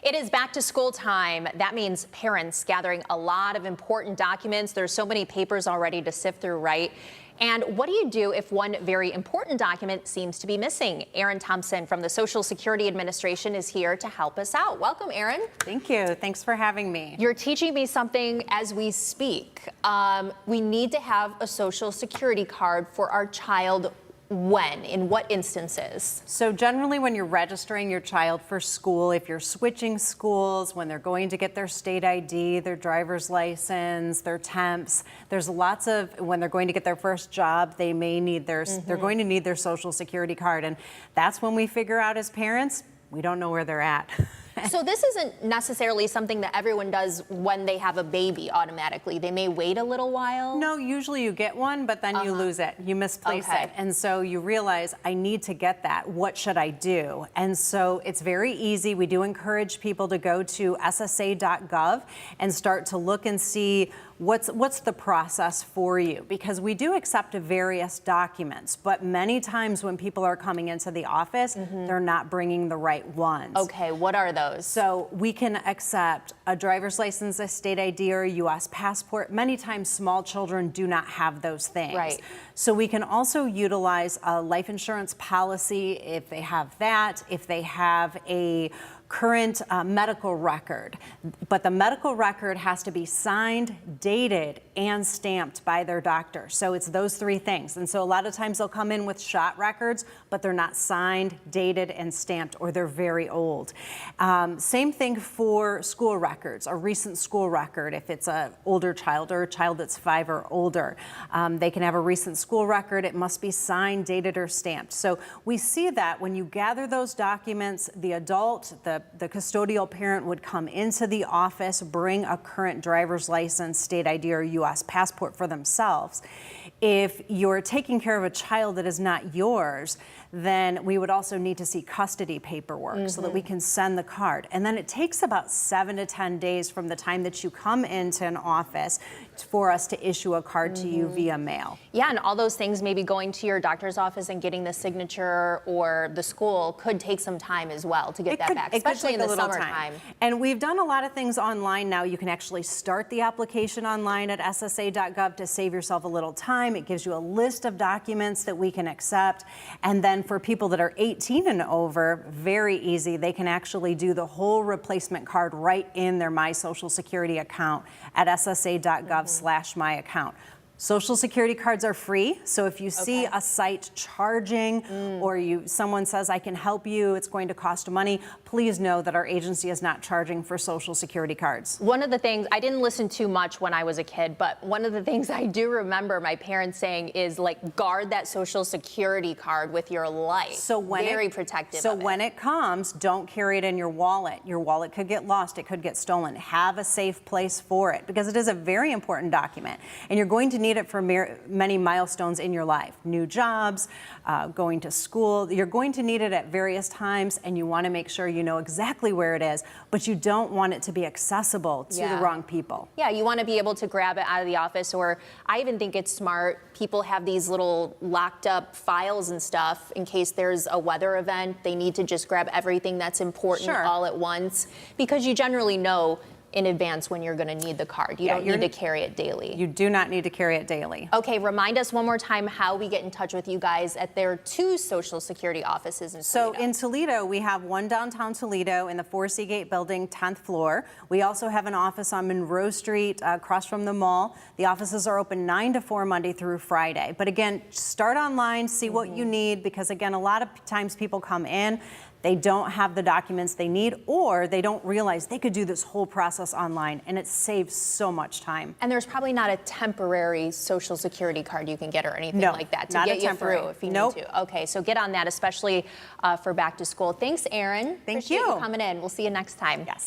It is back to school time. That means parents gathering a lot of important documents. There's so many papers already to sift through, right? And what do you do if one very important document seems to be missing? Erin Thompson from the Social Security Administration is here to help us out. Welcome, Erin. Thank you. Thanks for having me. You're teaching me something as we speak. We need to have a Social Security card for our child. When? In what instances? So generally when you're registering your child for school, if you're switching schools, when they're going to get their state ID, their driver's license, their temps, there's lots of, when they're going to get their first job, they may need their, they're going to need their Social Security card. And that's when we figure out as parents, we don't know where they're at. So this isn't necessarily something that everyone does when they have a baby automatically. They may wait a little while. No, usually you get one, but then you lose it. You misplace it. And so you realize, I need to get that. What should I do? And so it's very easy. We do encourage people to go to ssa.gov and start to look and see what's the process for you, because we do accept various documents, but many times when people are coming into the office, they're not bringing the right ones. Okay, what are those? So we can accept a driver's license, a state ID, or a U.S. passport. Many times small children do not have those things. Right. So we can also utilize a life insurance policy if they have that, if they have a current medical record, but the medical record has to be signed, dated, and stamped by their doctor. So it's those three things. And so a lot of times they'll come in with shot records, but they're not signed, dated, and stamped, or they're very old. Same thing for school records, a recent school record. If it's an older child or a child that's 5 or older, they can have a recent school record. It must be signed, dated, or stamped. So we see that when you gather those documents, the adult, the custodial parent would come into the office, bring a current driver's license, state ID, or U.S. passport for themselves. If you're taking care of a child that is not yours, then we would also need to see custody paperwork so that we can send the card. And then it takes about 7 to 10 days from the time that you come into an office for us to issue a card to you via mail. Yeah, and all those things, maybe going to your doctor's office and getting the signature or the school could take some time as well to get that back, especially in the summertime. And we've done a lot of things online now. You can actually start the application online at ssa.gov to save yourself a little time. It gives you a list of documents that we can accept. And then for people that are 18 and over, very easy. They can actually do the whole replacement card right in their My Social Security account at ssa.gov/my account. Social Security cards are free, so if you see a site charging or someone says, I can help you, it's going to cost money, please know that our agency is not charging for Social Security cards. One of the things, I didn't listen too much when I was a kid, but one of the things I do remember my parents saying is, like, guard that Social Security card with your life. So when Very protective So of it. when it comes, don't carry it in your wallet. Your wallet could get lost, it could get stolen. Have a safe place for it, because it is a very important document, and you're going to need it for many milestones in your life. New jobs, going to school. You're going to need it at various times, and you want to make sure you know exactly where it is, but you don't want it to be accessible to the wrong people. Yeah, you want to be able to grab it out of the office, or I even think it's smart. People have these little locked up files and stuff in case there's a weather event. They need to just grab everything that's important all at once, because you generally know in advance when you're going to need the card. You don't need to carry it daily. You do not need to carry it daily. Okay, remind us one more time how we get in touch with you guys at their 2 Social Security offices in Toledo. So in Toledo, we have one downtown Toledo in the 4 Seagate building, 10th floor. We also have an office on Monroe Street across from the mall. The offices are open 9 to 4 Monday through Friday. But again, start online, see what you need, because again, a lot of times people come in, they don't have the documents they need, or they don't realize they could do this whole process online, and it saves so much time. And there's probably not a temporary Social Security card you can get or anything like that to get you through if you need to. Okay, so get on that, especially for back to school. Thanks, Erin. Thank Appreciate you coming in. We'll see you next time. Yes.